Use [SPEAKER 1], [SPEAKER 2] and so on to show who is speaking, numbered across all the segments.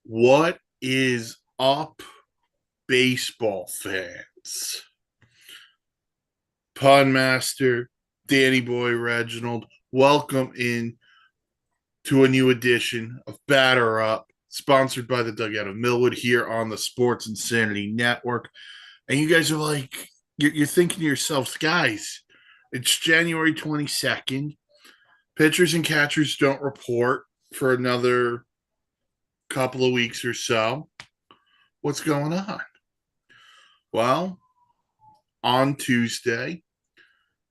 [SPEAKER 1] What is up, baseball fans? Pun Master, Danny Boy Reginald, welcome in to a new edition of Batter Up, sponsored by the Dugout of Millwood here on the Sports Insanity Network. And you guys are like, you're thinking to yourselves, guys, it's January 22nd. Pitchers and catchers don't report for another couple of weeks or so. What's going on? Well, on Tuesday,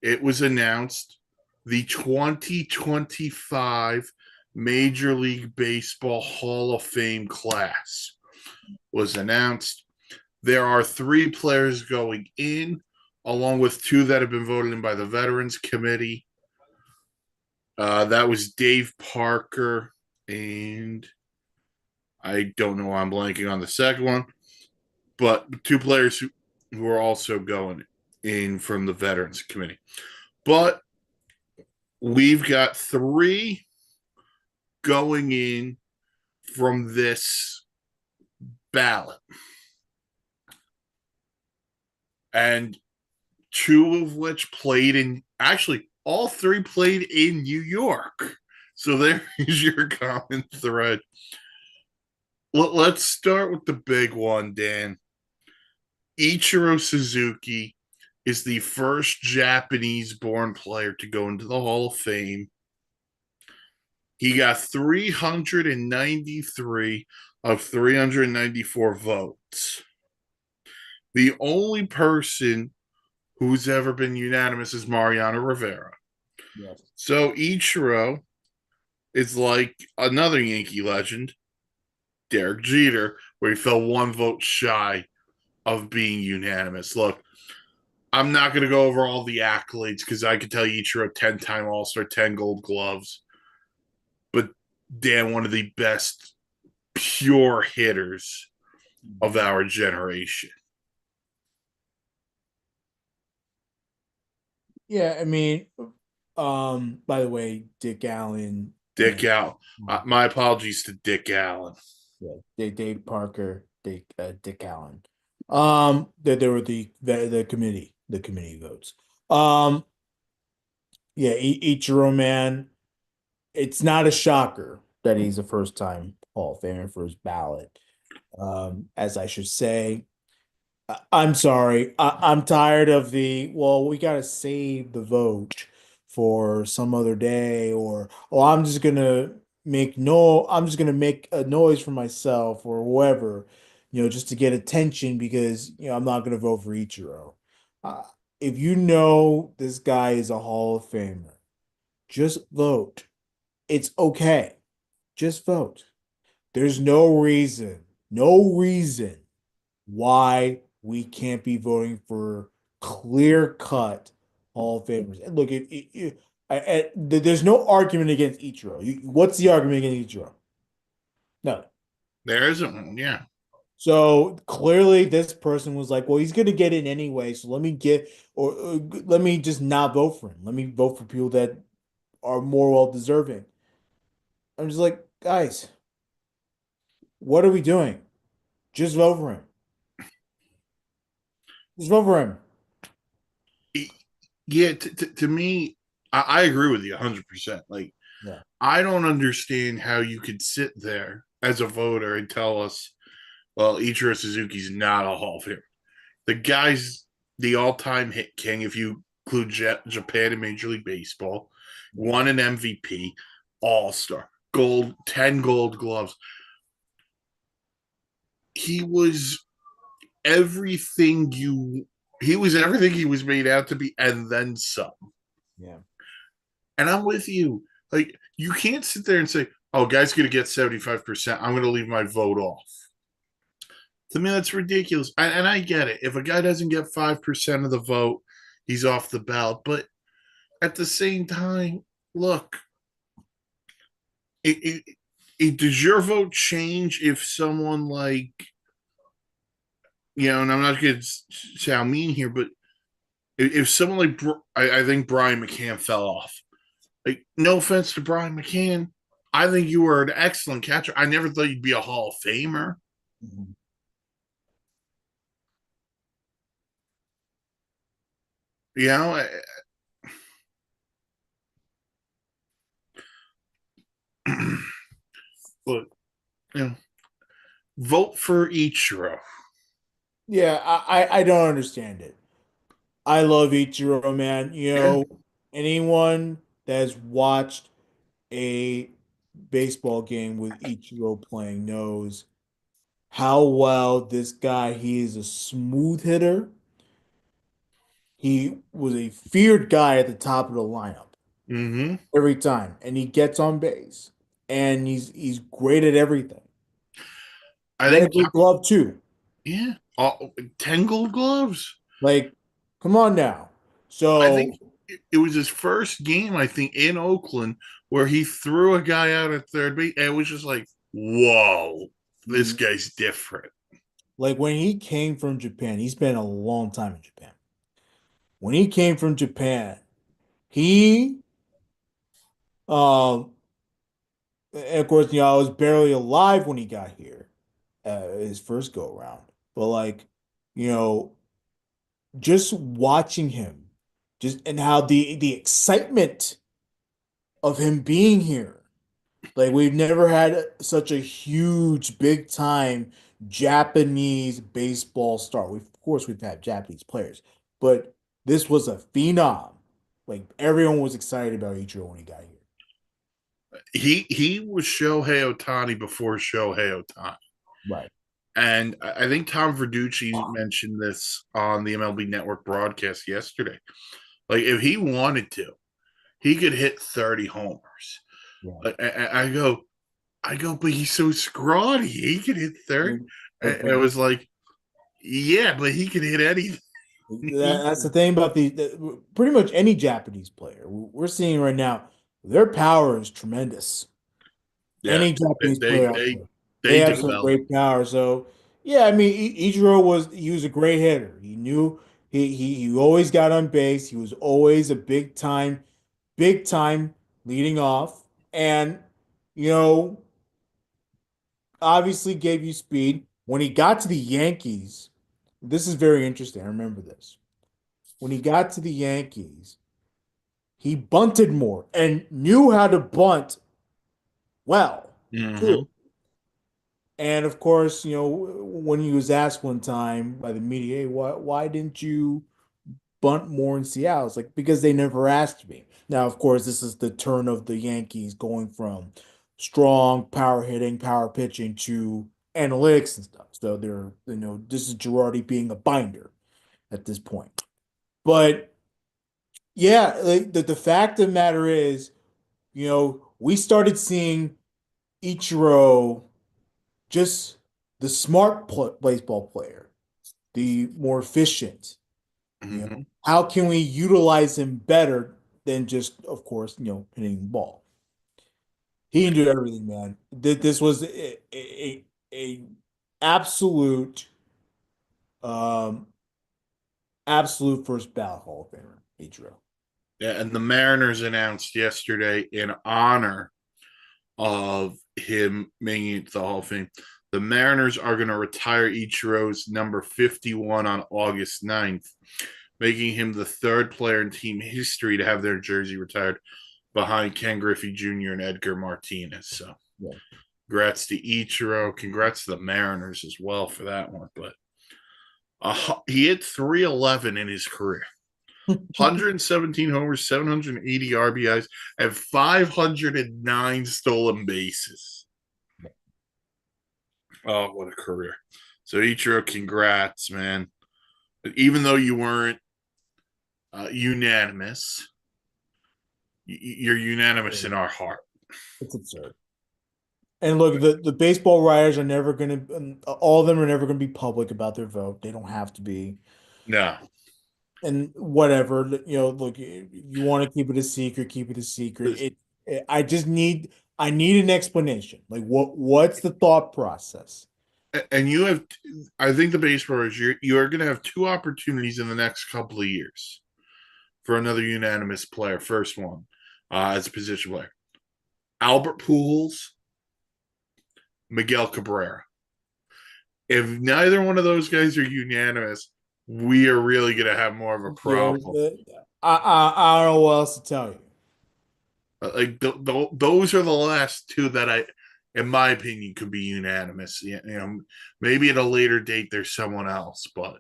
[SPEAKER 1] it was announced the 2025 Major League Baseball Hall of Fame class was announced. There are 3 players going in, along with 2 that have been voted in by the Veterans Committee. That was Dave Parker, and I don't know why I'm blanking on the second one, but 2 players who are also going in from the Veterans Committee. But we've got 3 going in from this ballot. And 2 of which played in, actually, all 3 played in New York. So there is your common thread. Let's start with the big one, Dan. Ichiro Suzuki is the first Japanese-born player to go into the Hall of Fame. He got 393 of 394 votes. The only person who's ever been unanimous is Mariano Rivera.
[SPEAKER 2] Yes.
[SPEAKER 1] So Ichiro is like another Yankee legend, Derek Jeter, where he fell 1 vote shy of being unanimous. Look, I'm not going to go over all the accolades because I could tell you Ichiro 10-time All-Star, 10 Gold Gloves. But Dan, one of the best pure hitters of our generation.
[SPEAKER 2] Yeah, I mean, by the way, Dick Allen,
[SPEAKER 1] Dick Allen. My apologies to Dick Allen.
[SPEAKER 2] yeah, Dave Parker, Dick Allen. That there were the committee votes. Um, yeah, Ichiro, man, it's not a shocker that he's a first time Hall of Famer for his ballot. As I should say. I'm sorry. I'm tired of well, we gotta save the vote for some other day, or oh, I'm just gonna make a noise for myself or whoever, just to get attention because, I'm not gonna vote for Ichiro. Uh, if you know this guy is a Hall of Famer, just vote. It's okay. Just vote. There's no reason why we can't be voting for clear-cut Hall of Famers. And look, there's no argument against Ichiro. What's the argument against Ichiro? No.
[SPEAKER 1] There isn't one, yeah.
[SPEAKER 2] So clearly, this person was like, "Well, he's going to get in anyway, so let me just not vote for him. Let me vote for people that are more well deserving." I'm just like, guys, what are we doing? Just vote for him. Just vote for him.
[SPEAKER 1] Yeah, to me, I agree with you 100%. Like,
[SPEAKER 2] Yeah.
[SPEAKER 1] I don't understand how you could sit there as a voter and tell us, well, Ichiro Suzuki's not a Hall of Famer. The guy's the all-time hit king if you include Japan and Major League Baseball. Won an MVP, All-Star, 10 Gold Gloves. He was everything you. He was everything he was made out to be, and then some.
[SPEAKER 2] Yeah.
[SPEAKER 1] And I'm with you. Like, you can't sit there and say, oh, guy's going to get 75%. I'm going to leave my vote off. To me, that's ridiculous. And I get it. If a guy doesn't get 5% of the vote, he's off the ballot. But at the same time, look, does your vote change if someone like, and I'm not going to sound mean here, but if someone like, I think Brian McCann fell off. Like, no offense to Brian McCann, I think you were an excellent catcher. I never thought you'd be a Hall of Famer.
[SPEAKER 2] Mhm.
[SPEAKER 1] You know, but you know, vote for Ichiro.
[SPEAKER 2] Yeah, I don't understand it. I love Ichiro, man.
[SPEAKER 1] Yeah.
[SPEAKER 2] Anyone that's watched a baseball game with Ichiro playing knows how well this guy, he is a smooth hitter. He was a feared guy at the top of the lineup
[SPEAKER 1] Mm-hmm.
[SPEAKER 2] every time, and he gets on base, and he's great at everything.
[SPEAKER 1] I
[SPEAKER 2] He got a
[SPEAKER 1] think,
[SPEAKER 2] great glove too.
[SPEAKER 1] yeah, 10 gold gloves.
[SPEAKER 2] Like, come on now.
[SPEAKER 1] I
[SPEAKER 2] So,
[SPEAKER 1] think it was his first game, I think, in Oakland where he threw a guy out at third base. And it was just like, whoa, this
[SPEAKER 2] mm,
[SPEAKER 1] guy's different.
[SPEAKER 2] like when he came from Japan, he spent a long time in Japan. When he came from Japan, he, um, and of course, I was barely alive when he got here, his first go around. But like, you know, just watching him, just and how the excitement of him being here. Like we've never had such a huge, big time Japanese baseball star. Of course, we've had Japanese players, but this was a phenom. Like everyone was excited about Ichiro when he got here.
[SPEAKER 1] He was Shohei Ohtani before Shohei Ohtani.
[SPEAKER 2] Right.
[SPEAKER 1] And I think Tom Verducci mentioned this on the MLB Network broadcast yesterday. Like, if he wanted to, he could hit 30 homers.
[SPEAKER 2] Yeah.
[SPEAKER 1] I go, but he's so scrawny. He could hit 30.
[SPEAKER 2] But
[SPEAKER 1] It was like, yeah, but he could hit anything.
[SPEAKER 2] that's the thing about pretty much any Japanese player we're seeing right now. Their power is tremendous.
[SPEAKER 1] Yeah,
[SPEAKER 2] Any Japanese
[SPEAKER 1] they
[SPEAKER 2] player out
[SPEAKER 1] they
[SPEAKER 2] there, they
[SPEAKER 1] they
[SPEAKER 2] have some
[SPEAKER 1] develop.
[SPEAKER 2] great power. So yeah, I mean, Ichiro was a great hitter. He knew he always got on base. He was always a big time leading off, and you know, obviously gave you speed. When he got to the Yankees, this is very interesting. I remember this. When he got to the Yankees, he bunted more and knew how to bunt well too.
[SPEAKER 1] Mm-hmm.
[SPEAKER 2] And of course, when he was asked one time by the media, hey, why didn't you bunt more in Seattle? It's like, because they never asked me. Now, of course, this is the turn of the Yankees going from strong power hitting, power pitching to analytics and stuff. So this is Girardi being a binder at this point. But yeah, like, the fact of the matter is, we started seeing Ichiro just the smart baseball player, the more efficient.
[SPEAKER 1] Mm-hmm.
[SPEAKER 2] How can we utilize him better than just, of course, hitting the ball? He can do everything, man. This was a absolute, um, absolute first ballot Hall of Famer, Ichiro.
[SPEAKER 1] Yeah, and the Mariners announced yesterday in honor of him making it to the Hall of Fame. The Mariners are going to retire Ichiro's number 51 on August 9th, making him the third player in team history to have their jersey retired behind Ken Griffey Jr. and Edgar Martinez. So,
[SPEAKER 2] Yeah.
[SPEAKER 1] congrats to Ichiro. Congrats to the Mariners as well for that one. But he hit 311 in his career. 117 homers, 780 RBIs, and 509 stolen bases. Oh, what a career. So, Ichiro, congrats, man. Even though you weren't unanimous, you're unanimous in our heart.
[SPEAKER 2] It's absurd. And look, the baseball writers are never going to, all of them are never going to be public about their vote. They don't have to be.
[SPEAKER 1] No.
[SPEAKER 2] And whatever, look, you want to keep it a secret, keep it a secret. I just I need an explanation. Like what's the thought process?
[SPEAKER 1] And you have, I think the baseball is you are going to have two opportunities in the next couple of years for another unanimous player. First one, as a position player. Albert Pujols, Miguel Cabrera. If neither one of those guys are unanimous, we are really going to have more of a
[SPEAKER 2] Yeah,
[SPEAKER 1] problem.
[SPEAKER 2] I don't know what else to tell you.
[SPEAKER 1] Like those are the last two that in my opinion, could be unanimous. Maybe at a later date there's someone else, but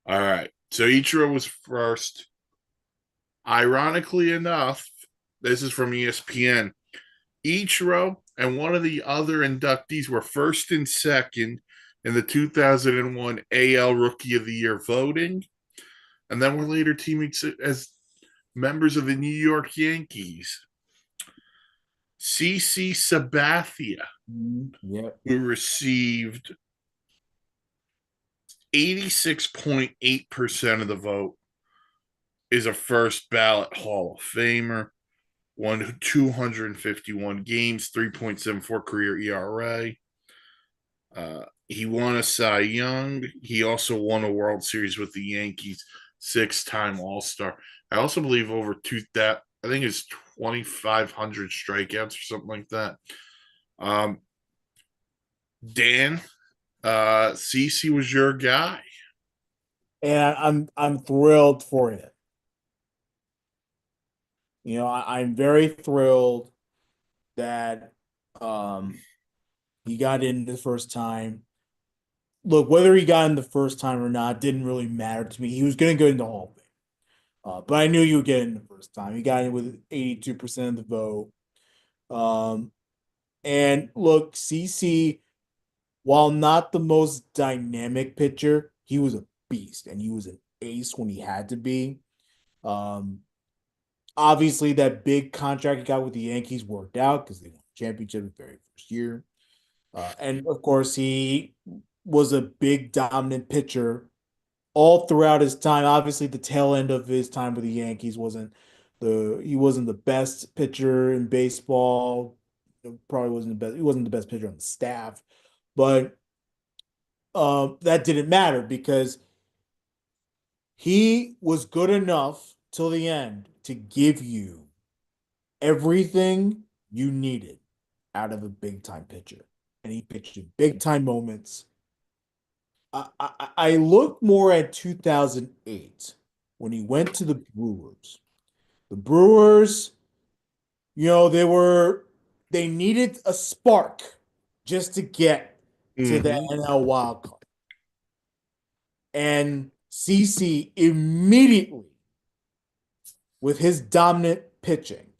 [SPEAKER 1] all right. So Ichiro was first. Ironically enough, this is from ESPN. Ichiro and one of the other inductees were first and second in the 2001 AL Rookie of the Year voting, and then were later teammates as members of the New York Yankees. CC Sabathia,
[SPEAKER 2] Yep.
[SPEAKER 1] who received 86.8% of the vote, is a first ballot Hall of Famer. Won 251 games, 3.74 career ERA. He won a Cy Young. He also won a World Series with the Yankees, 6-time All-Star. I also believe over that. I think it's 2,500 strikeouts or something like that. Dan, CC was your guy.
[SPEAKER 2] And I'm thrilled for him. I'm very thrilled that he got in the first time. Look, whether he got in the first time or not didn't really matter to me. He was going to go into the Hall of Fame. But I knew you would get in the first time. He got in with 82% of the vote. And look, CC, while not the most dynamic pitcher, he was a beast and he was an ace when he had to be. Um, Obviously, that big contract he got with the Yankees worked out because they won the championship the very first year. And of course, he was a big dominant pitcher all throughout his time. Obviously, the tail end of his time with the Yankees wasn't the best pitcher in baseball. Probably wasn't the best. He wasn't the best pitcher on the staff, but that didn't matter because he was good enough till the end to give you everything you needed out of a big time pitcher, and he pitched in big time moments. I look more at 2008 when he went to the Brewers. The Brewers, they needed a spark just to get to the
[SPEAKER 1] Mm-hmm.
[SPEAKER 2] NL wild card. And CC immediately, with his dominant pitching,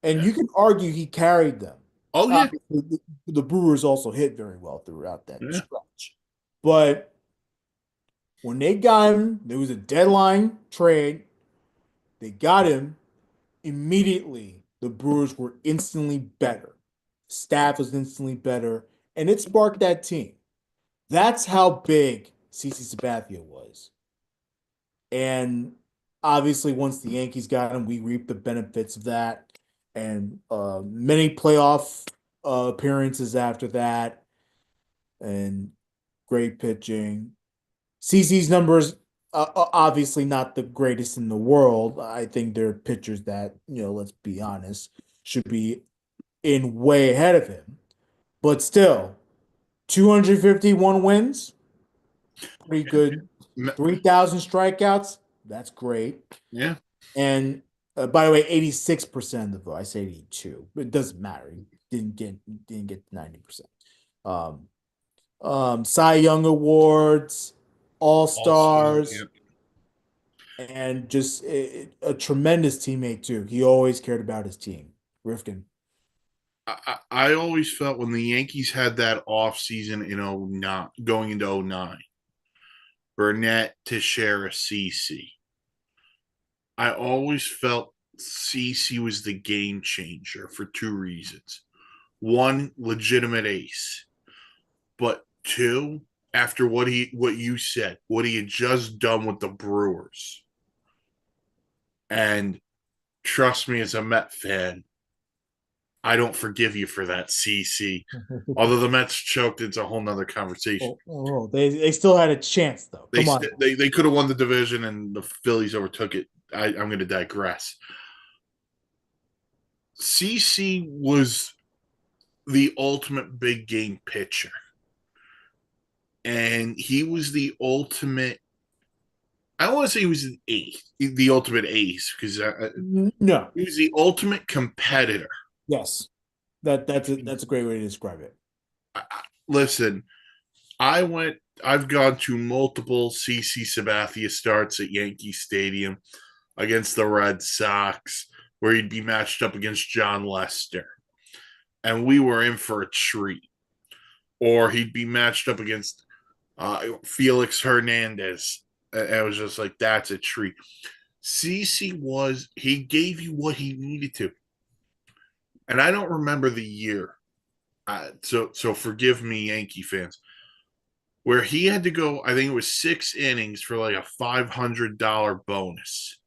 [SPEAKER 2] and
[SPEAKER 1] Yeah.
[SPEAKER 2] you can argue he carried them.
[SPEAKER 1] Oh yeah.
[SPEAKER 2] Obviously, the Brewers also hit very well throughout that
[SPEAKER 1] Yeah.
[SPEAKER 2] stretch. But when they got him, there was a deadline trade. They got him immediately. The Brewers were instantly better. Staff was instantly better, and it sparked that team. That's how big CC Sabathia was. And obviously, once the Yankees got him, we reaped the benefits of that. And many playoff appearances after that, and great pitching. CC's numbers, obviously not the greatest in the world. I think they're pitchers that, let's be honest, should be in way ahead of him. But still, 251 wins, pretty good. 3,000 strikeouts, that's great.
[SPEAKER 1] Yeah.
[SPEAKER 2] And by the way, 86% of the vote. I say 82, but it doesn't matter. He didn't get 90%. Cy Young Awards, All
[SPEAKER 1] Also, yeah.
[SPEAKER 2] Stars, and just a tremendous teammate too. He always cared about his team. Rifkin.
[SPEAKER 1] I always felt when the Yankees had that off season in 09, going into 09, Burnett, Teixeira, CC. I always felt CC was the game changer for two reasons. One, legitimate ace, but two, after what you said, what he had just done with the Brewers. And trust me, as a Met fan, I don't forgive you for that, CC. Although the Mets choked, it's a whole nother conversation.
[SPEAKER 2] They still had a chance though.
[SPEAKER 1] They
[SPEAKER 2] Come on.
[SPEAKER 1] they could have won the division, and the Phillies overtook it. I'm going to digress. CC was the ultimate big game pitcher, and he was the ultimate. I don't want to say he was an ace, the ultimate ace, because
[SPEAKER 2] No.
[SPEAKER 1] he was the ultimate competitor.
[SPEAKER 2] Yes. That's a great way to describe it.
[SPEAKER 1] Listen, I went. I've gone to multiple CC Sabathia starts at Yankee Stadium against the Red Sox, where he'd be matched up against John Lester, and we were in for a treat. Or he'd be matched up against Felix Hernandez. And it was just like, that's a treat. CC was, he gave you what he needed to. And I don't remember the year. So forgive me, Yankee fans, where he had to go, I think it was 6 innings for like a $500 bonus.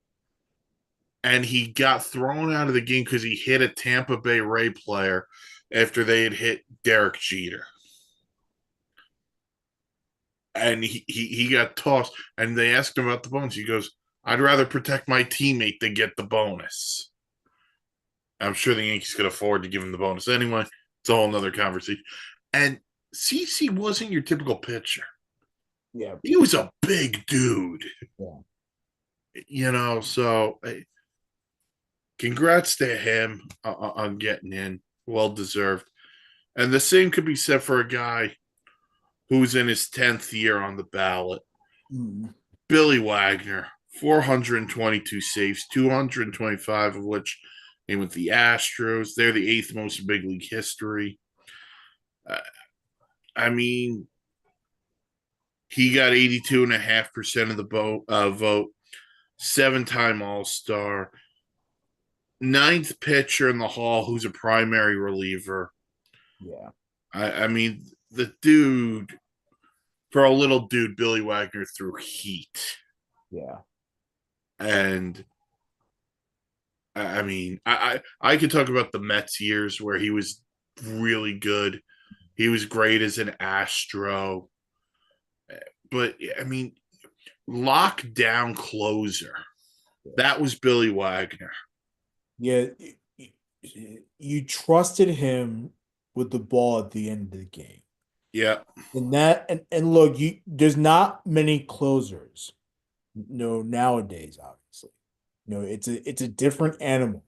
[SPEAKER 1] And he got thrown out of the game because he hit a Tampa Bay Ray player after they had hit Derek Jeter. And he got tossed. And they asked him about the bonus. He goes, I'd rather protect my teammate than get the bonus. I'm sure the Yankees could afford to give him the bonus anyway. It's a whole nother conversation. And CC wasn't your typical pitcher.
[SPEAKER 2] Yeah.
[SPEAKER 1] He was a big dude.
[SPEAKER 2] Yeah.
[SPEAKER 1] So congrats to him on getting in. Well deserved. And the same could be said for a guy who's in his 10th year on the ballot.
[SPEAKER 2] Mm.
[SPEAKER 1] Billy Wagner, 422 saves, 225 of which came with the Astros. They're the eighth most in big league history. I mean, he got 82.5% of the vote, 7-time All-Star, ninth pitcher in the Hall who's a primary reliever.
[SPEAKER 2] Yeah.
[SPEAKER 1] I mean, the dude, for a little dude, Billy Wagner threw heat.
[SPEAKER 2] Yeah.
[SPEAKER 1] And I mean, I could talk about the Mets years where he was really good. He was great as an Astro. But I mean, lockdown closer. That was Billy Wagner.
[SPEAKER 2] Yeah. You trusted him with the ball at the end of the game.
[SPEAKER 1] Yeah.
[SPEAKER 2] And look, there's not many closers, nowadays, obviously. It's a different animal.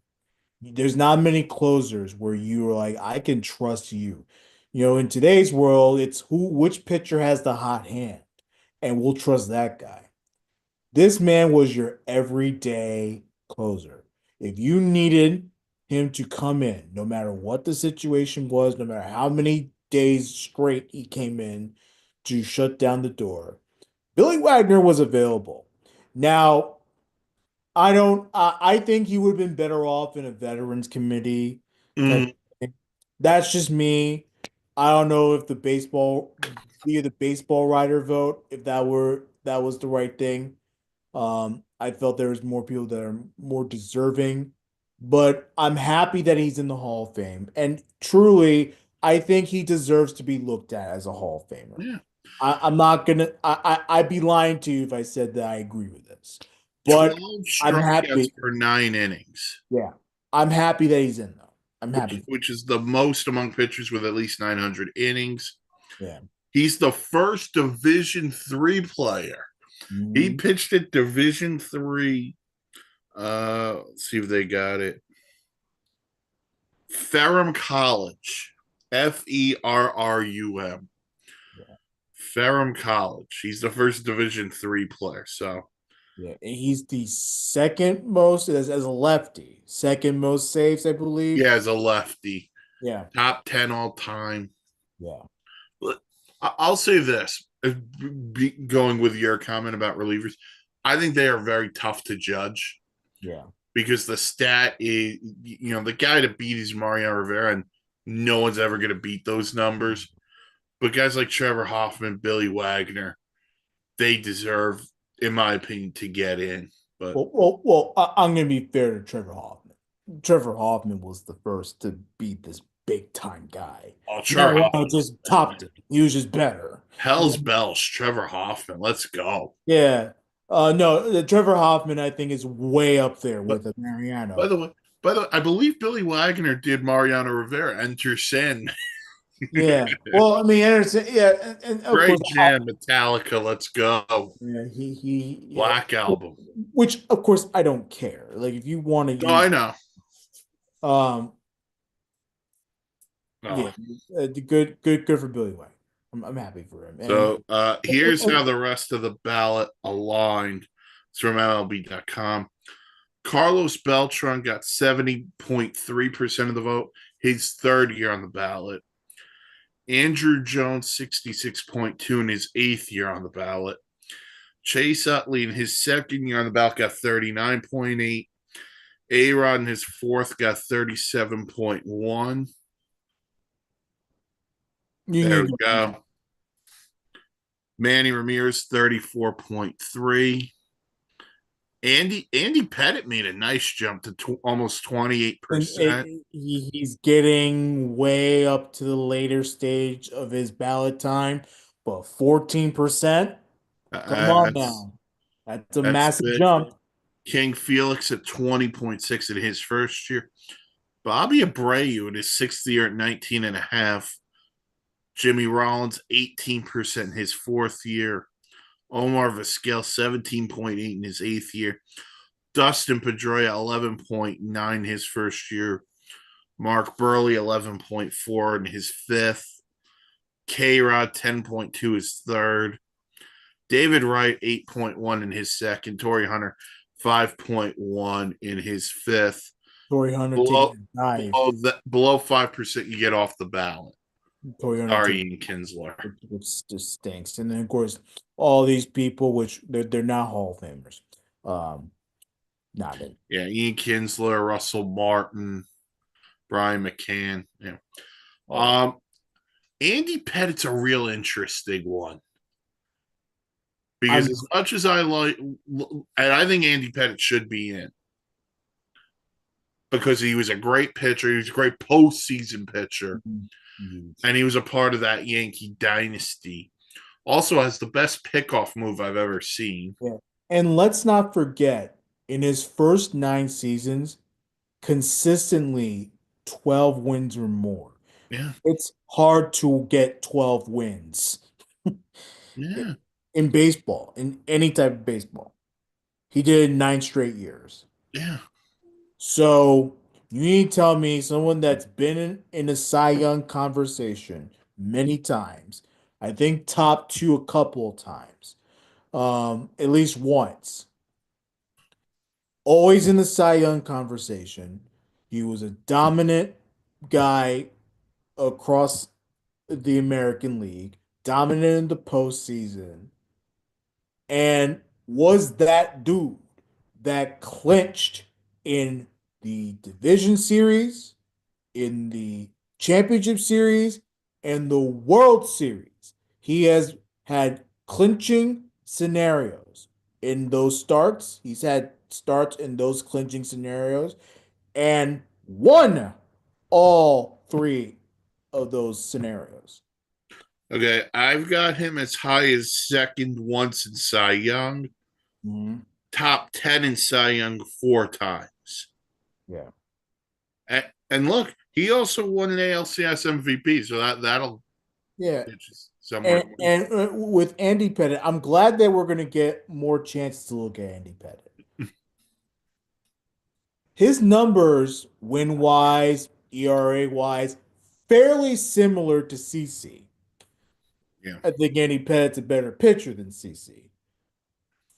[SPEAKER 2] There's not many closers where you're like, I can trust you. In today's world, it's which pitcher has the hot hand, and we'll trust that guy. This man was your everyday closer. If you needed him to come in, no matter what the situation was, no matter how many days straight he came in to shut down the door, Billy Wagner was available. Now, I think he would have been better off in a veterans committee type
[SPEAKER 1] Mm,
[SPEAKER 2] of thing. That's just me. I don't know if the baseball writer vote, if that was the right thing. I felt there was more people that are more deserving, but I'm happy that he's in the Hall of Fame. And truly, I think he deserves to be looked at as a Hall of Famer.
[SPEAKER 1] yeah.
[SPEAKER 2] I'm not gonna I'd be lying to you if I said that I agree with this. But
[SPEAKER 1] 12
[SPEAKER 2] I'm
[SPEAKER 1] strikeouts
[SPEAKER 2] happy.
[SPEAKER 1] for 9 innings,
[SPEAKER 2] Yeah. I'm happy that he's in though. I'm happy.
[SPEAKER 1] which is the most among pitchers with at least 900 innings.
[SPEAKER 2] Yeah.
[SPEAKER 1] He's the first Division III player. He
[SPEAKER 2] Mhm.
[SPEAKER 1] pitched at Division III. Let's see if they got it. Ferrum College, Ferrum.
[SPEAKER 2] Yeah.
[SPEAKER 1] Ferrum College. He's the first Division III player. So
[SPEAKER 2] Yeah. And he's the second most as a lefty, second most saves, I believe.
[SPEAKER 1] yeah, as a lefty,
[SPEAKER 2] Yeah.
[SPEAKER 1] top 10 all time.
[SPEAKER 2] Yeah.
[SPEAKER 1] I'll say this, going with your comment about relievers, I think they are very tough to judge
[SPEAKER 2] Yeah.
[SPEAKER 1] because the stat is, the guy to beat is Mario Rivera, and no one's ever going to beat those numbers. But guys like Trevor Hoffman, Billy Wagner, they deserve, in my opinion, to get in. But
[SPEAKER 2] I'm going to be fair to Trevor Hoffman. Trevor Hoffman was the first to beat this big time guy.
[SPEAKER 1] Trevor
[SPEAKER 2] Mariano
[SPEAKER 1] Hoffman,
[SPEAKER 2] just topped it. He was just better.
[SPEAKER 1] Hell's bells, Trevor Hoffman, let's go.
[SPEAKER 2] Yeah. No, Trevor Hoffman, I think, is way up there
[SPEAKER 1] But
[SPEAKER 2] with
[SPEAKER 1] by
[SPEAKER 2] Mariano.
[SPEAKER 1] the way, But I believe Billy Wagner did Mariano Rivera enter Sin.
[SPEAKER 2] Yeah. Well, I mean, Anderson, yeah, and of course,
[SPEAKER 1] Great jam, Metallica. Let's go.
[SPEAKER 2] yeah, yeah,
[SPEAKER 1] Black album.
[SPEAKER 2] which of course I don't care. Like if you want to
[SPEAKER 1] Oh, I
[SPEAKER 2] use,
[SPEAKER 1] know.
[SPEAKER 2] um, yeah,
[SPEAKER 1] Oh.
[SPEAKER 2] good for Billy White. I'm happy for him.
[SPEAKER 1] So here's how the rest of the ballot aligned. It's from MLB.com. Carlos Beltran got 70.3% of the vote, his third year on the ballot. Andrew Jones, 66.2 in his eighth year on the ballot. Chase Utley in his second year on the ballot got 39.8. A-Rod in his fourth got 37.1. There
[SPEAKER 2] you
[SPEAKER 1] we
[SPEAKER 2] can go.
[SPEAKER 1] go. Manny Ramirez, 34.3. Andy Pettit made a nice jump to almost
[SPEAKER 2] And
[SPEAKER 1] 28%.
[SPEAKER 2] he's getting way up to the later stage of his ballot time, but 14%? Come on
[SPEAKER 1] That's
[SPEAKER 2] now. That's a
[SPEAKER 1] that's
[SPEAKER 2] massive
[SPEAKER 1] big.
[SPEAKER 2] jump.
[SPEAKER 1] King Felix at 20.6 in his first year. Bobby Abreu in his sixth year at 19 and a half. Jimmy Rollins, 18% in his fourth year. Omar Vizquel, 17.8 in his eighth year. Dustin Pedroia, 11.9 his first year. Mark Burley, 11.4 in his fifth. K Rod, 10.2 his third. David Wright, 8.1 in his second. Torrey Hunter, 5.1 in his fifth.
[SPEAKER 2] Torrey Hunter
[SPEAKER 1] Below
[SPEAKER 2] taking a dive.
[SPEAKER 1] below 5%, you get off the ballot.
[SPEAKER 2] Torrey Hunter
[SPEAKER 1] Sorry,
[SPEAKER 2] taking
[SPEAKER 1] Ian Kinsler.
[SPEAKER 2] which just stinks. And then of course all these people, which they're not Hall of Famers. Um, not in.
[SPEAKER 1] Yeah, Ian Kinsler, Russell Martin, Brian McCann. Yeah.
[SPEAKER 2] Oh,
[SPEAKER 1] Um, Andy Pettit's a real interesting one because
[SPEAKER 2] I'm
[SPEAKER 1] as much as I like, and I think Andy Pettit should be in because he was a great pitcher. He was a great postseason pitcher,
[SPEAKER 2] huge.
[SPEAKER 1] and he was a part of that Yankee dynasty. Also has the best pickoff move I've ever seen.
[SPEAKER 2] Yeah. And let's not forget, in his first 9 seasons, consistently 12 wins or more.
[SPEAKER 1] Yeah,
[SPEAKER 2] It's hard to get 12 wins
[SPEAKER 1] yeah,
[SPEAKER 2] in baseball, in any type of baseball. He did it 9 straight years.
[SPEAKER 1] yeah.
[SPEAKER 2] So you need to tell me someone that's been in a Cy Young conversation many times. I think top two a couple of times, at least once. Always in the Cy Young conversation. He was a dominant guy across the American League, dominant in the postseason, and was that dude that clinched in the division series, in the championship series, and the World Series. He has had clinching scenarios in those starts. He's had starts in those clinching scenarios and won all three of those scenarios.
[SPEAKER 1] Okay, I've got him as high as second once in Cy Young,
[SPEAKER 2] Mhm.
[SPEAKER 1] top 10 in Cy Young four times.
[SPEAKER 2] Yeah.
[SPEAKER 1] And look, he also won an ALCS MVP, so that'll
[SPEAKER 2] Yeah.
[SPEAKER 1] get you somewhere.
[SPEAKER 2] And with Andy Pettit, I'm glad that we're going to get more chances to look at Andy Pettit. His numbers, win wise, ERA wise, fairly similar to CC.
[SPEAKER 1] Yeah,
[SPEAKER 2] I think Andy Pettit's a better pitcher than CC.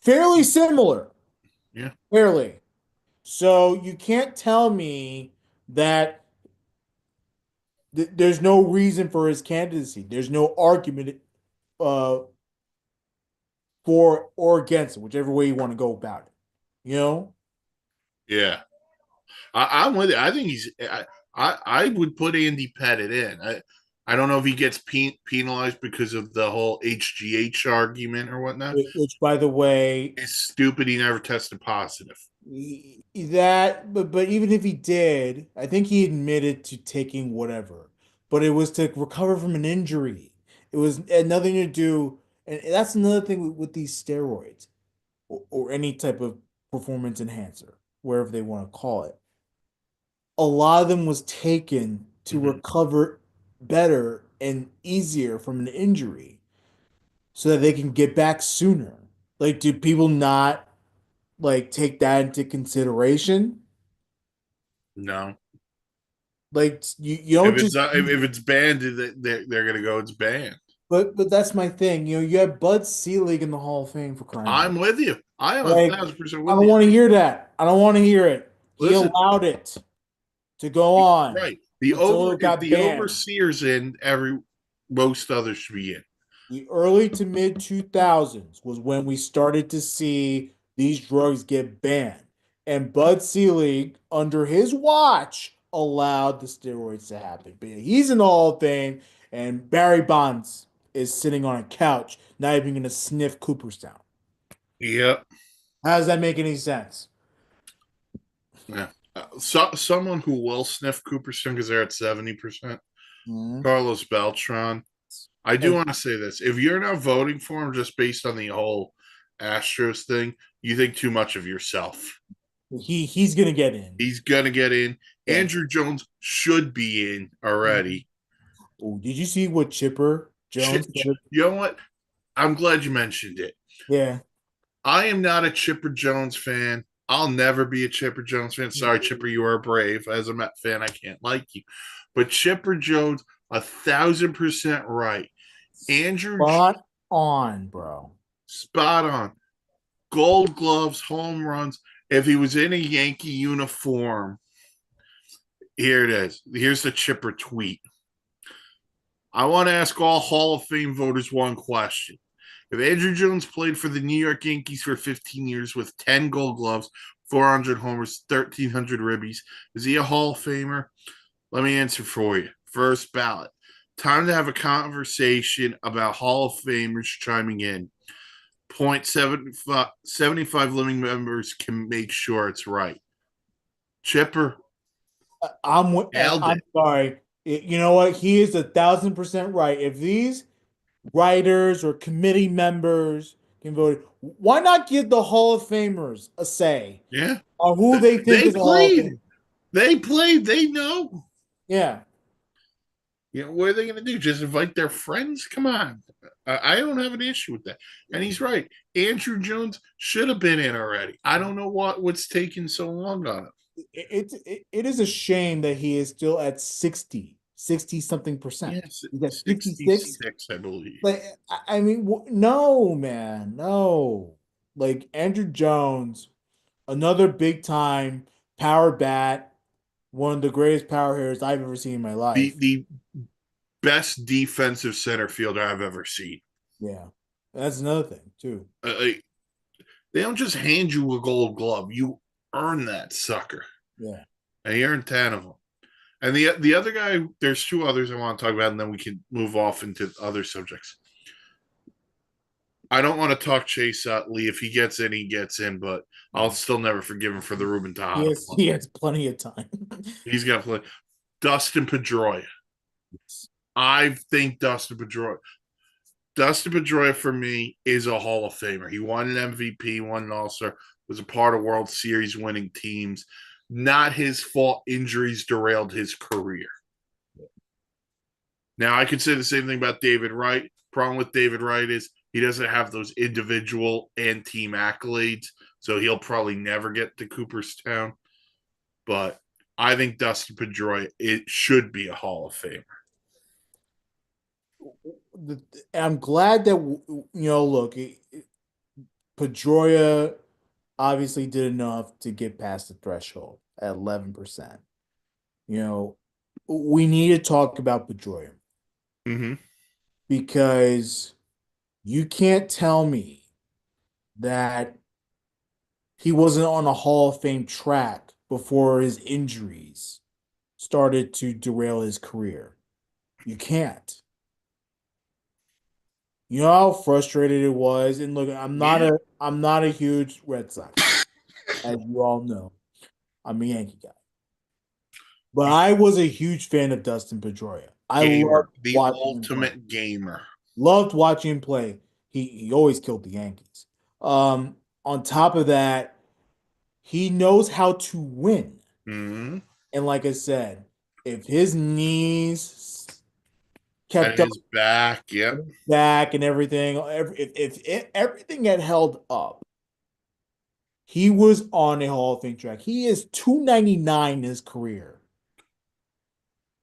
[SPEAKER 2] Fairly similar,
[SPEAKER 1] yeah,
[SPEAKER 2] fairly. So you can't tell me that there's no reason for his candidacy. There's no argument uh, for or against it, whichever way you want to go about it. You know?
[SPEAKER 1] yeah. I'm with it. I think I would put Andy Pettit in. I don't know if he gets penalized because of the whole HGH argument or whatnot.
[SPEAKER 2] Which, by the way,
[SPEAKER 1] It's stupid. He never tested positive.
[SPEAKER 2] that but even if he did, I think he admitted to taking whatever, but it was to recover from an injury. It was had nothing to do, and that's another thing with these steroids or any type of performance enhancer, wherever they want to call it. a lot of them was taken to
[SPEAKER 1] Hmm.
[SPEAKER 2] recover better and easier from an injury so that they can get back sooner. Like, do people not like take that into consideration?
[SPEAKER 1] No,
[SPEAKER 2] Like you don't just
[SPEAKER 1] if it's banned, they're gonna go. It's banned.
[SPEAKER 2] but that's my thing. You have Bud Selig in the Hall of Fame for crying out.
[SPEAKER 1] I'm with you. I am a
[SPEAKER 2] Like,
[SPEAKER 1] 1,000%
[SPEAKER 2] I
[SPEAKER 1] with
[SPEAKER 2] don't
[SPEAKER 1] you.
[SPEAKER 2] want to hear that. I don't want to hear it. He
[SPEAKER 1] Listen,
[SPEAKER 2] allowed it to go on
[SPEAKER 1] right? The
[SPEAKER 2] until
[SPEAKER 1] over
[SPEAKER 2] it
[SPEAKER 1] if
[SPEAKER 2] got
[SPEAKER 1] the
[SPEAKER 2] banned.
[SPEAKER 1] overseer's in, every most others should be in.
[SPEAKER 2] The early to mid 2000s was when we started to see these drugs get banned. And Bud Selig, under his watch, allowed the steroids to happen. But he's in the Hall of Fame, and Barry Bonds is sitting on a couch, not even going to sniff Cooperstown.
[SPEAKER 1] Yep.
[SPEAKER 2] How does that make any sense?
[SPEAKER 1] Yeah. Someone who will sniff Cooperstown because they're at 70%.
[SPEAKER 2] Mhm.
[SPEAKER 1] Carlos Beltran. I do want to say this: if you're not voting for him just based on the whole Astros thing, you think too much of yourself.
[SPEAKER 2] He's going to get in.
[SPEAKER 1] He's gonna get in.
[SPEAKER 2] Yeah.
[SPEAKER 1] Andrew Jones should be in already.
[SPEAKER 2] Oh, did you see what Chipper Jones said?
[SPEAKER 1] You know what? I'm glad you mentioned it.
[SPEAKER 2] Yeah.
[SPEAKER 1] I am not a Chipper Jones fan. I'll never be a Chipper Jones fan. Sorry, Chipper, you are brave. As a Met fan, I can't like you. But Chipper Jones, 1,000% right. Andrew,
[SPEAKER 2] Spot on, bro.
[SPEAKER 1] spot on. Gold gloves, home runs. If he was in a Yankee uniform, here it is. Here's the Chipper tweet. I want to ask all Hall of Fame voters one question. If Andrew Jones played for the New York Yankees for 15 years with 10 gold gloves, 400 homers, 1,300 ribbies, is he a Hall of Famer? Let me answer for you. First ballot. Time to have a conversation about Hall of Famers chiming in. 0.75 living members can make sure it's right. Chipper nailed
[SPEAKER 2] I'm
[SPEAKER 1] it.
[SPEAKER 2] sorry. You know what? He is 1,000% right. If these writers or committee members can vote, why not give the Hall of Famers a say
[SPEAKER 1] Yeah.
[SPEAKER 2] on who they think
[SPEAKER 1] They
[SPEAKER 2] is a Hall of
[SPEAKER 1] played.
[SPEAKER 2] Fame?
[SPEAKER 1] They played. They know.
[SPEAKER 2] Yeah.
[SPEAKER 1] What are they going to do? Just invite their friends? Come on. I don't have an issue with that. And he's right. Andrew Jones should have been in already. I don't know what's taking so long on him.
[SPEAKER 2] It is a shame that he is still at 60 something percent.
[SPEAKER 1] Yes,
[SPEAKER 2] He's at 66.
[SPEAKER 1] 66, I believe.
[SPEAKER 2] Like, I mean, no, man, no. Like Andrew Jones, another big time power bat, one of the greatest power hitters I've ever seen in my
[SPEAKER 1] The
[SPEAKER 2] life.
[SPEAKER 1] the best defensive center fielder I've ever seen.
[SPEAKER 2] Yeah, that's another thing too.
[SPEAKER 1] They don't just hand you a gold glove. You earn that sucker.
[SPEAKER 2] Yeah,
[SPEAKER 1] And he earned 10 of them. And the other guy, there's two others I want to talk about, and then we can move off into other subjects. I don't want to talk Chase Utley. If he gets in, he gets in, but I'll still never forgive him for the Ruben Tejada play.
[SPEAKER 2] he has plenty of time.
[SPEAKER 1] He's got to play. Dustin Pedroia. I think Dustin Pedroia for me is a Hall of Famer. He won an MVP, won an All Star, was a part of World Series winning teams. Not his fault. Injuries derailed his career. Now I could say the same thing about David Wright. Problem with David Wright is he doesn't have those individual and team accolades, so he'll probably never get to Cooperstown. But I think Dustin Pedroia it should be a Hall of Famer.
[SPEAKER 2] I'm glad that look, Pedroia obviously did enough to get past the threshold at 11%. You know, we need to talk about Pedroia
[SPEAKER 1] Mm-hmm.
[SPEAKER 2] because you can't tell me that he wasn't on a Hall of Fame track before his injuries started to derail his career. You can't. You know how frustrated it was. And look,
[SPEAKER 1] Yeah.
[SPEAKER 2] I'm not a huge Red Sox fan, as you all know. I'm a Yankee guy. But I was a huge fan of Dustin Pedroia. I
[SPEAKER 1] Gamer,
[SPEAKER 2] loved
[SPEAKER 1] the
[SPEAKER 2] watching him play.
[SPEAKER 1] ultimate gamer.
[SPEAKER 2] Loved watching him play. He always killed the Yankees. On top of that, he knows how to win.
[SPEAKER 1] Mm-hmm.
[SPEAKER 2] And like I said, if his knees
[SPEAKER 1] And
[SPEAKER 2] kept up
[SPEAKER 1] his back, yep.
[SPEAKER 2] back and everything, if everything had held up, he was on a Hall of Fame track. He is 299 in his career.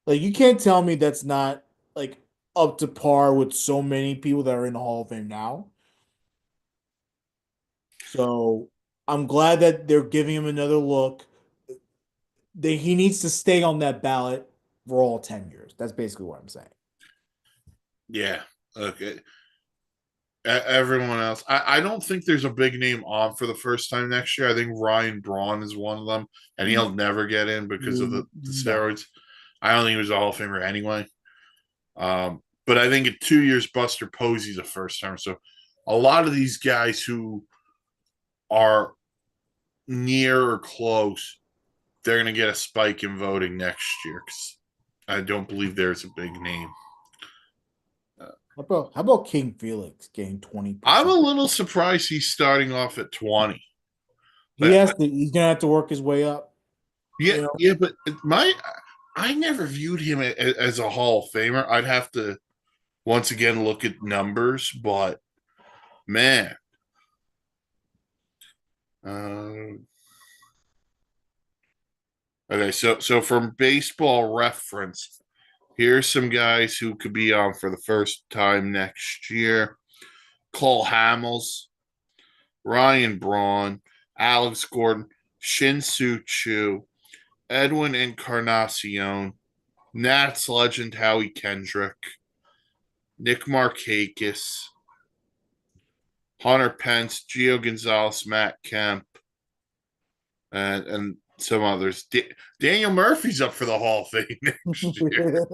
[SPEAKER 2] Like you can't tell me that's not like up to par with so many people that are in the Hall of Fame now. So I'm glad that they're giving him another look. He needs to stay on that ballot for all 10 years. That's basically what I'm saying.
[SPEAKER 1] Yeah. Okay. Everyone else, I don't think there's a big name on for the first time next year. I think Ryan Braun is one of them, and he'll never get in because of the
[SPEAKER 2] No.
[SPEAKER 1] steroids. I don't think he was a Hall of Famer anyway. But I think in 2 years, Buster Posey's a first timer. So a lot of these guys who are near or close, they're going to get a spike in voting next year because I don't believe there's a big name.
[SPEAKER 2] How about King Felix getting
[SPEAKER 1] I'm a
[SPEAKER 2] 20%?
[SPEAKER 1] little surprised he's starting off at 20.
[SPEAKER 2] He
[SPEAKER 1] But
[SPEAKER 2] has to, he's gonna have to work his way up,
[SPEAKER 1] yeah,
[SPEAKER 2] you know.
[SPEAKER 1] yeah, but my I never viewed him as a Hall of Famer. I'd have to once again look at numbers, but man, um, okay, so from baseball reference, here's some guys who could be on for the first time next year: Cole Hamels, Ryan Braun, Alex Gordon, Shin-Soo Choo, Edwin Encarnacion, Nats legend Howie Kendrick, Nick Markakis, Hunter Pence, Gio Gonzalez, Matt Kemp, and some others. Daniel Murphy's up for the Hall of Fame next year.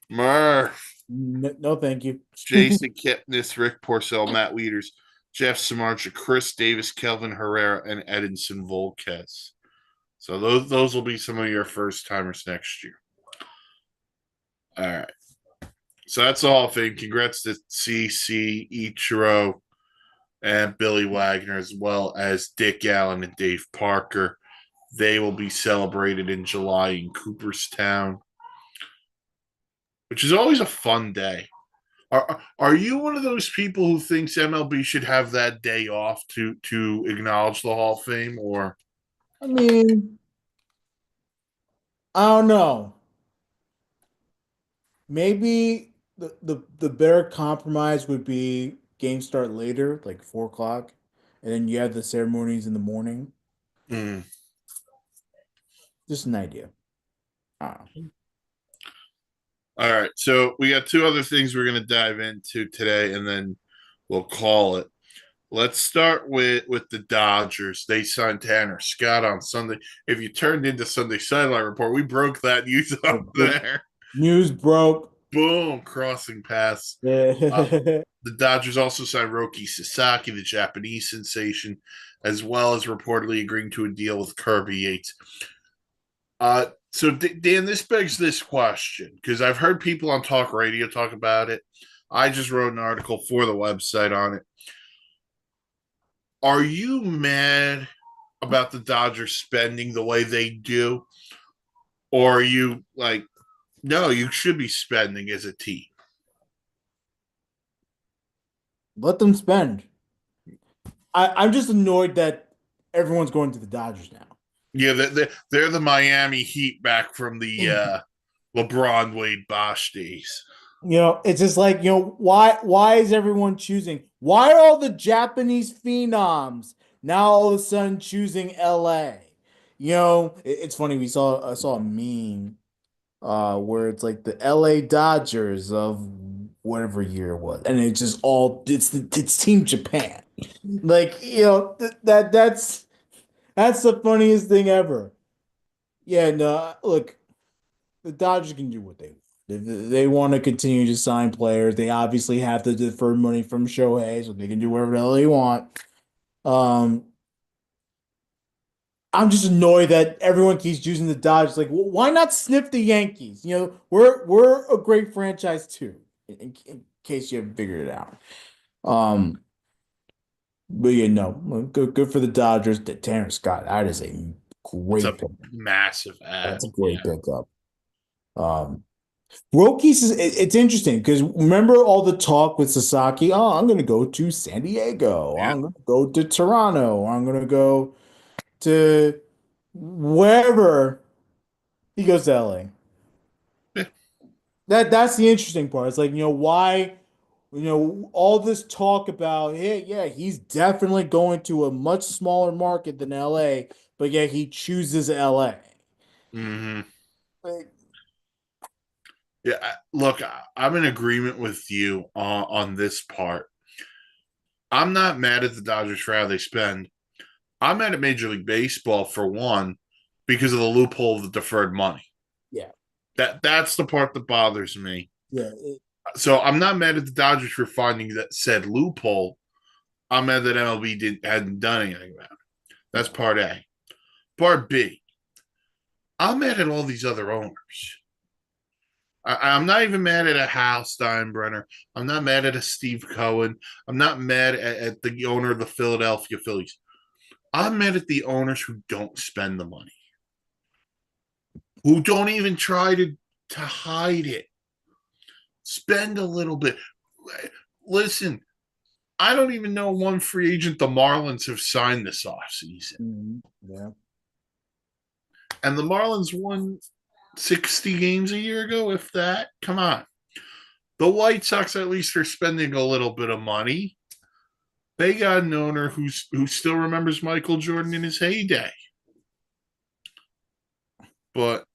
[SPEAKER 1] Murph,
[SPEAKER 2] No, no, thank you.
[SPEAKER 1] Jason Kipnis, Rick Porcel, Matt Wieters, Jeff Samardzija, Chris Davis, Kelvin Herrera, and Edinson Volquez. So those will be some of your first timers next year. All right. So that's the Hall of Fame. Congrats to CC, Ichiro, and Billy Wagner, as well as Dick Allen and Dave Parker. They will be celebrated in July in Cooperstown, which is always a fun day. Are you one of those people who thinks MLB should have that day off to acknowledge the Hall of Fame, or
[SPEAKER 2] I mean, I don't know. Maybe the better compromise would be games start later, like 4 o'clock, and then you have the ceremonies in the morning.
[SPEAKER 1] mm.
[SPEAKER 2] Just an idea. I don't know.
[SPEAKER 1] All right, so we got two other things we're going to dive into today, and then we'll call it. Let's start with the Dodgers. They signed Tanner Scott on Sunday. If you turned into Sunday Sideline Report, we broke that news up
[SPEAKER 2] The
[SPEAKER 1] there.
[SPEAKER 2] news broke.
[SPEAKER 1] Boom, crossing paths. Uh,
[SPEAKER 2] Yeah.
[SPEAKER 1] the Dodgers also signed Roki Sasaki, the Japanese sensation, as well as reportedly agreeing to a deal with Kirby Yates. So Dan, this begs this question because I've heard people on talk radio talk about it. I just wrote an article for the website on it. Are you mad about the Dodgers spending the way they do, or are you like, no, you should be spending as a team?
[SPEAKER 2] Let them spend. I'm just annoyed that everyone's going to the Dodgers now.
[SPEAKER 1] Yeah, they're the Miami Heat back from the LeBron Wade Bosch days.
[SPEAKER 2] It's just like, why is everyone choosing? Why are all the Japanese phenoms now all of a sudden choosing LA? It's funny, I saw a meme where it's like the LA Dodgers of whatever year it was, and it's Team Japan. Like, that's the funniest thing ever. Yeah, no, look, the Dodgers can do what they want. If they want to continue to sign players, they obviously have to defer money from Shohei, so they can do whatever the hell they want. Um, I'm just annoyed that everyone keeps using the Dodgers. Like, why not sniff the Yankees? We're a great franchise too, in case you haven't figured it out. Um, but no, good for the Dodgers. Tanner Scott, that is a
[SPEAKER 1] It's
[SPEAKER 2] Great
[SPEAKER 1] a
[SPEAKER 2] pick.
[SPEAKER 1] massive ad.
[SPEAKER 2] That's a great
[SPEAKER 1] Yeah.
[SPEAKER 2] pickup. Um, Rockies it's interesting because remember all the talk with Sasaki. Oh, I'm going to go to San Diego.
[SPEAKER 1] Yeah.
[SPEAKER 2] I'm going to go to Toronto. I'm going to go to wherever he goes to LA.
[SPEAKER 1] Yeah.
[SPEAKER 2] That's the interesting part. It's like, why, all this talk about, hey, yeah, he's definitely going to a much smaller market than LA, but yeah, he chooses LA.
[SPEAKER 1] Hmm.
[SPEAKER 2] Like,
[SPEAKER 1] Yeah. Look, I'm in agreement with you on this part. I'm not mad at the Dodgers for how they spend. I'm mad at Major League Baseball for one because of the loophole of the deferred money.
[SPEAKER 2] yeah,
[SPEAKER 1] That's the part that bothers me.
[SPEAKER 2] yeah,
[SPEAKER 1] So I'm not mad at the Dodgers for finding that said loophole. I'm mad that MLB hadn't done anything about it. That's
[SPEAKER 2] yeah.
[SPEAKER 1] part A. Part B. I'm mad at all these other owners. I'm not even mad at a Hal Steinbrenner. I'm not mad at a Steve Cohen. I'm not mad at the owner of the Philadelphia Phillies. I'm mad at the owners who don't spend the money, who don't even try to hide it. Spend a little bit. Listen, I don't even know one free agent the Marlins have signed this offseason.
[SPEAKER 2] Yeah.
[SPEAKER 1] And the Marlins won 60 games a year ago, if that. Come on. The White Sox at least are spending a little bit of money. They got an owner who still remembers Michael Jordan in his heyday. But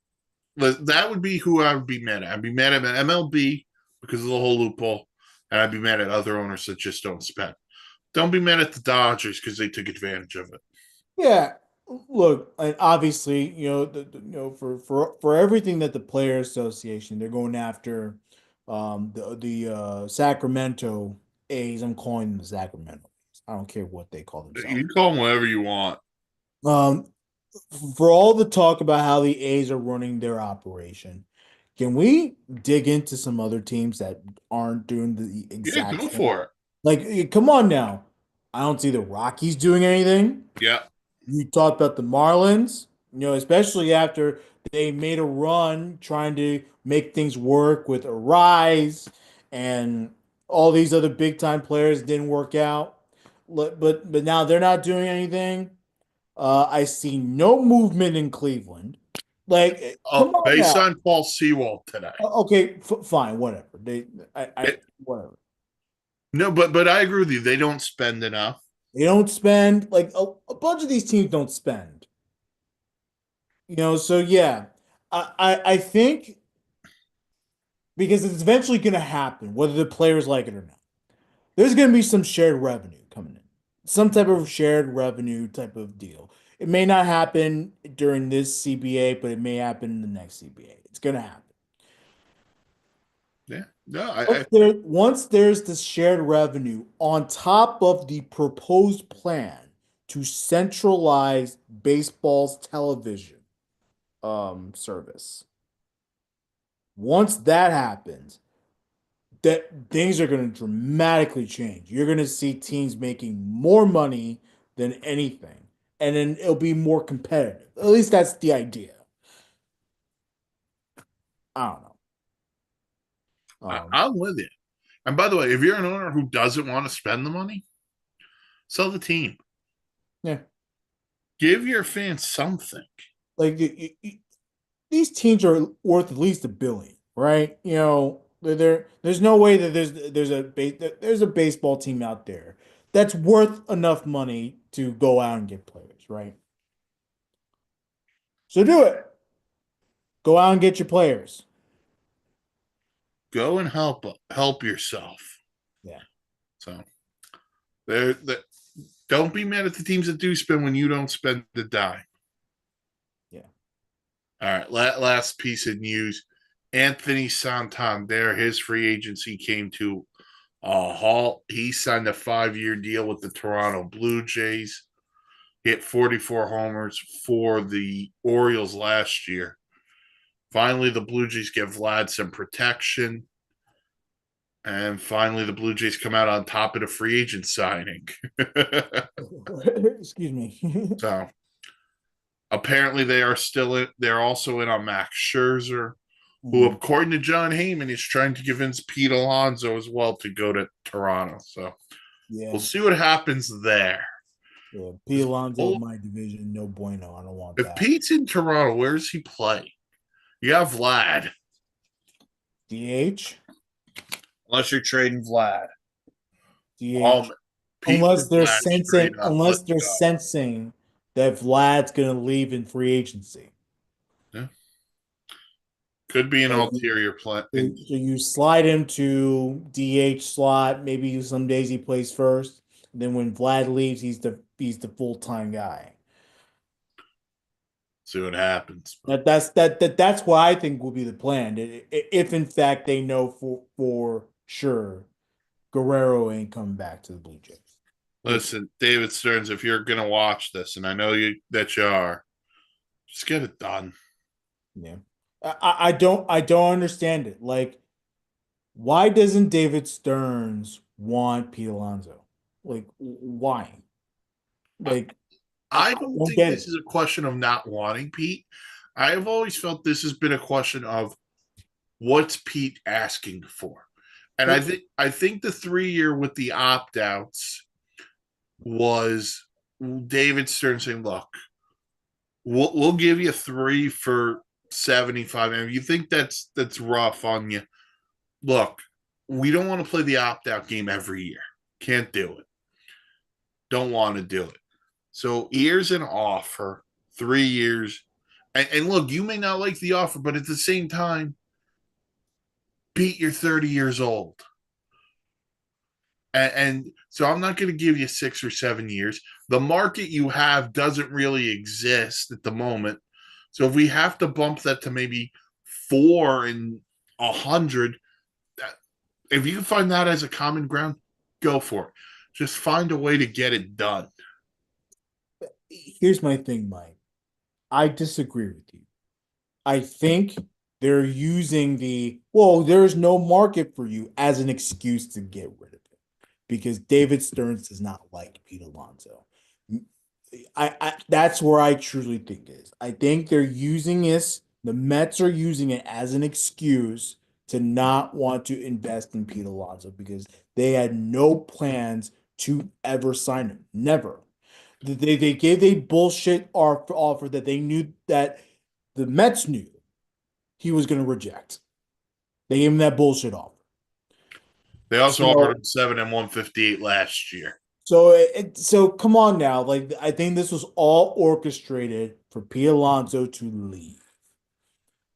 [SPEAKER 1] that would be who I would be mad at. I'd be mad at MLB because of the whole loophole, and I'd be mad at other owners that just don't spend. Don't be mad at the Dodgers because they took advantage of it.
[SPEAKER 2] Yeah, look, and obviously, for everything that the Player Association, they're going after the Sacramento A's. I'm calling them the Sacramento A's. I don't care what they call themselves.
[SPEAKER 1] You call them whatever you want.
[SPEAKER 2] Um, for all the talk about how the A's are running their operation, can we dig into some other teams that aren't doing the
[SPEAKER 1] Yeah,
[SPEAKER 2] exact
[SPEAKER 1] go
[SPEAKER 2] same?
[SPEAKER 1] for it.
[SPEAKER 2] Like, come on now. I don't see the Rockies doing anything.
[SPEAKER 1] Yeah.
[SPEAKER 2] You talked about the Marlins, especially after they made a run trying to make things work with Arise and all these other big time players didn't work out. But now they're not doing anything. I see no movement in Cleveland. Like, come
[SPEAKER 1] Oh,
[SPEAKER 2] on
[SPEAKER 1] they
[SPEAKER 2] now.
[SPEAKER 1] signed Paul Sewald today.
[SPEAKER 2] Okay, fine, whatever.
[SPEAKER 1] It,
[SPEAKER 2] Whatever.
[SPEAKER 1] no, but I agree with you. They don't spend enough.
[SPEAKER 2] They don't spend like a bunch of these teams don't spend. So yeah, I think because it's eventually going to happen, whether the players like it or not. There's going to be some shared revenue coming in, some type of shared revenue type of deal. It may not happen during this CBA, but it may happen in the next CBA. It's going to happen.
[SPEAKER 1] Yeah. No,
[SPEAKER 2] Once there's this shared revenue on top of the proposed plan to centralize baseball's television service, once that happens, that things are going to dramatically change. You're going to see teams making more money than anything, and then it'll be more competitive. At least that's the idea. I don't know.
[SPEAKER 1] I'm with you. And by the way, if you're an owner who doesn't want to spend the money, sell the team.
[SPEAKER 2] Yeah,
[SPEAKER 1] Give your fans something.
[SPEAKER 2] like these teams are worth at least $1 billion, right? There's no way that there's a baseball team out there that's worth enough money to go out and get players, right? So do it. Go out and get your players.
[SPEAKER 1] Go and help yourself.
[SPEAKER 2] Yeah,
[SPEAKER 1] So there, don't be mad at the teams that do spend when you don't spend the dime.
[SPEAKER 2] yeah.
[SPEAKER 1] All right, last piece of news: Anthony Santander, his free agency came to a halt. He signed a 5-year deal with the Toronto Blue Jays. Hit 44 homers for the Orioles last year. Finally, the Blue Jays give Vlad some protection. And finally, the Blue Jays come out on top of the free agent signing.
[SPEAKER 2] Excuse me.
[SPEAKER 1] So Apparently, they're also in on Max Scherzer, who,
[SPEAKER 2] Mm,
[SPEAKER 1] according to John Heyman, is trying to convince Pete Alonso as well to go to Toronto. So
[SPEAKER 2] yeah,
[SPEAKER 1] we'll see what happens there.
[SPEAKER 2] yeah. P. Alonso, my division, no bueno. I don't want
[SPEAKER 1] If
[SPEAKER 2] that.
[SPEAKER 1] Pete's in Toronto, where does he play? You got Vlad,
[SPEAKER 2] DH,
[SPEAKER 1] unless you're trading Vlad.
[SPEAKER 2] DH.
[SPEAKER 1] Pete for Vlad straight up.
[SPEAKER 2] Unless
[SPEAKER 1] Let's
[SPEAKER 2] they're
[SPEAKER 1] go.
[SPEAKER 2] sensing that Vlad's gonna leave in free agency.
[SPEAKER 1] Yeah. Could be an
[SPEAKER 2] So
[SPEAKER 1] ulterior plan.
[SPEAKER 2] so you slide him to DH slot. Maybe some days he plays first. Then when Vlad leaves, he's the full-time guy.
[SPEAKER 1] See what happens. But
[SPEAKER 2] That's what I think will be the plan. If in fact they know for sure Guerrero ain't coming back to the Blue Jays. Which,
[SPEAKER 1] listen, David Stearns, if you're gonna watch this, and I know you are, just get it done.
[SPEAKER 2] yeah. I don't understand it. Like, why doesn't David Stearns want Pete Alonso? Like, why?
[SPEAKER 1] I,
[SPEAKER 2] Like,
[SPEAKER 1] I
[SPEAKER 2] I
[SPEAKER 1] don't
[SPEAKER 2] don't
[SPEAKER 1] think
[SPEAKER 2] get
[SPEAKER 1] this
[SPEAKER 2] it.
[SPEAKER 1] is a question of not wanting Pete. I've always felt this has been a question of what's Pete asking for. And I
[SPEAKER 2] But
[SPEAKER 1] think the 3 year with the opt outs was David Stern saying, "Look, we'll give you three for 75. And if you think that's rough on you, look, we don't want to play the opt out game every year. Can't do it. Don't want to do it. So here's an offer, 3 years. And look, you may not like the offer, but at the same time, Pete, you're 30 years old. And so I'm not going to give you 6 or 7 years. The market you have doesn't really exist at the moment. So if we have to bump that to maybe 4 and 100, if you can find that as a common ground, go for it. Just find a way to get it done.
[SPEAKER 2] here's my thing, Mike. I disagree with you. I think they're using there's no market for you as an excuse to get rid of it because David Stearns does not like Pete Alonso. I that's where I truly think it is. I think they're using this, the Mets are using it as an excuse to not want to invest in Pete Alonso because they had no plans to ever sign him. Never. They gave a bullshit offer that they knew that the Mets knew he was going to reject. They gave him that bullshit offer.
[SPEAKER 1] They also offered
[SPEAKER 2] So,
[SPEAKER 1] him 7 and 158 last year.
[SPEAKER 2] so come on now. Like I think this was all orchestrated for Pete Alonso to leave.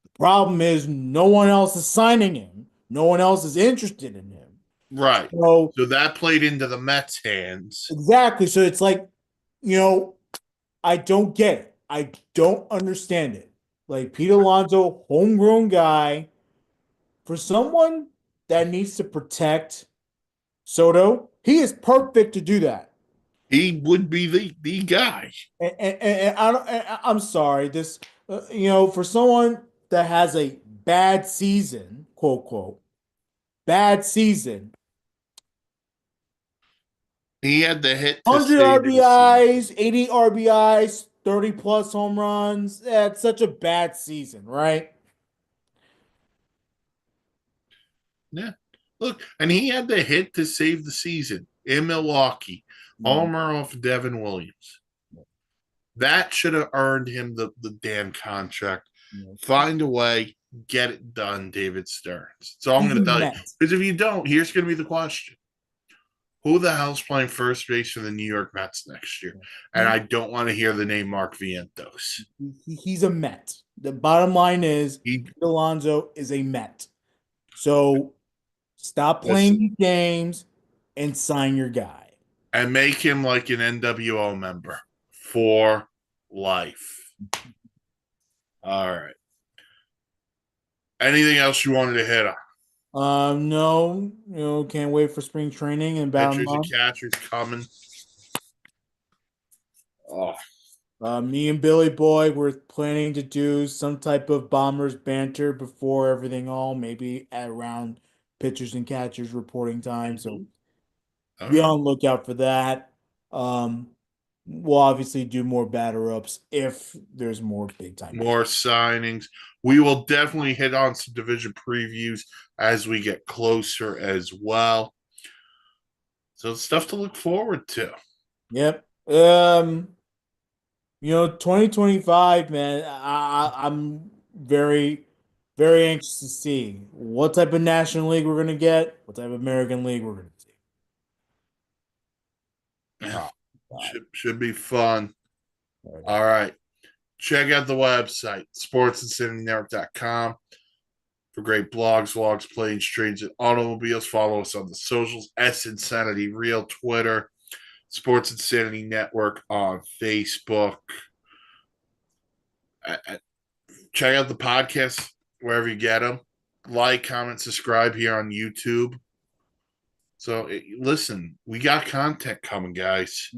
[SPEAKER 2] The problem is no one else is signing him. No one else is interested in him.
[SPEAKER 1] Right.
[SPEAKER 2] So
[SPEAKER 1] So that played into the Mets' hands.
[SPEAKER 2] exactly. So it's like, you know, I don't get it. I don't understand it. Like Pete Alonso, homegrown guy, for someone that needs to protect Soto, he is perfect to do that.
[SPEAKER 1] He would be the guy.
[SPEAKER 2] And I don't, I'm sorry, this, for someone that has a bad season, quote, quote, bad season,
[SPEAKER 1] He had the hit to
[SPEAKER 2] 100
[SPEAKER 1] save the season.
[SPEAKER 2] RBIs, 80 RBIs, 30 plus home runs. That's such a bad season, right?
[SPEAKER 1] Yeah. Look, and he had the hit to save the season in Milwaukee.
[SPEAKER 2] Yeah.
[SPEAKER 1] Homer off Devin Williams. That should have earned him the damn contract.
[SPEAKER 2] Yeah.
[SPEAKER 1] Find a way, get it done, David Stearns. So I'm
[SPEAKER 2] He's
[SPEAKER 1] going
[SPEAKER 2] a
[SPEAKER 1] to tell you.
[SPEAKER 2] Met.
[SPEAKER 1] Because if you don't, here's going to be the question: who the hell's playing first base for the New York Mets next year? And
[SPEAKER 2] He,
[SPEAKER 1] I don't want to hear the name Mark Vientos.
[SPEAKER 2] he's a Met. The bottom line is
[SPEAKER 1] He
[SPEAKER 2] Pete Alonso is a Met. So stop playing
[SPEAKER 1] listen
[SPEAKER 2] these games and sign your guy.
[SPEAKER 1] and make him like an NWO member for life. All right. Anything else you wanted to hit on?
[SPEAKER 2] No, can't wait for spring training in about a
[SPEAKER 1] Pitchers and
[SPEAKER 2] month.
[SPEAKER 1] catchers coming. Oh,
[SPEAKER 2] Me and Billy Boy, we're planning to do some type of Bombers banter before everything all, maybe at around pitchers and catchers reporting time. So
[SPEAKER 1] all
[SPEAKER 2] be
[SPEAKER 1] right.
[SPEAKER 2] on the lookout for that. Um, we'll obviously do more batter ups if there's more big time
[SPEAKER 1] more signings. We will definitely hit on some division previews as we get closer as well. So stuff to look forward to.
[SPEAKER 2] Yep. 2025, man, I'm very, very anxious to see what type of National League we're gonna get, what type of American League we're gonna see. Oh, God.
[SPEAKER 1] Should be fun.
[SPEAKER 2] Alrighty.
[SPEAKER 1] All right. Check out the website, sportsinsanitynetwork.com for great blogs, vlogs, planes, trains, and automobiles. Follow us on the socials, S Insanity Real, Twitter, Sports Insanity Network on Facebook. Check out the podcast wherever you get them. Like, comment, subscribe here on YouTube. So listen, we got content coming, guys.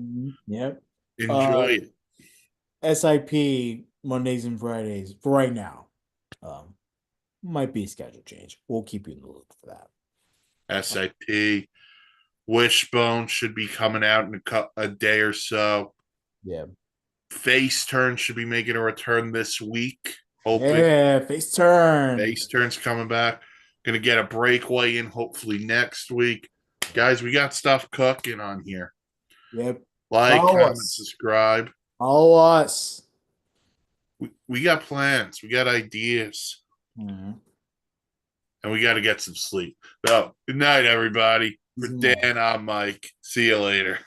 [SPEAKER 2] Yep.
[SPEAKER 1] Enjoy it.
[SPEAKER 2] SIP Mondays and Fridays for right now. Um, might be a schedule change. We'll keep you in the loop for that.
[SPEAKER 1] SIP Wishbone should be coming out in a day or so.
[SPEAKER 2] Yeah.
[SPEAKER 1] Face Turn should be making a return this week. Hoping
[SPEAKER 2] Yeah, face turn.
[SPEAKER 1] Face Turn's coming back. Gonna get a breakaway in hopefully next week. Guys, we got stuff cooking on here.
[SPEAKER 2] Yep.
[SPEAKER 1] Like,
[SPEAKER 2] Follow
[SPEAKER 1] comment,
[SPEAKER 2] us.
[SPEAKER 1] subscribe.
[SPEAKER 2] Follow us.
[SPEAKER 1] We got plans. We got ideas.
[SPEAKER 2] Mhm.
[SPEAKER 1] And we got to get some sleep. So, good night, everybody. For Dan, I'm Mike. See you later.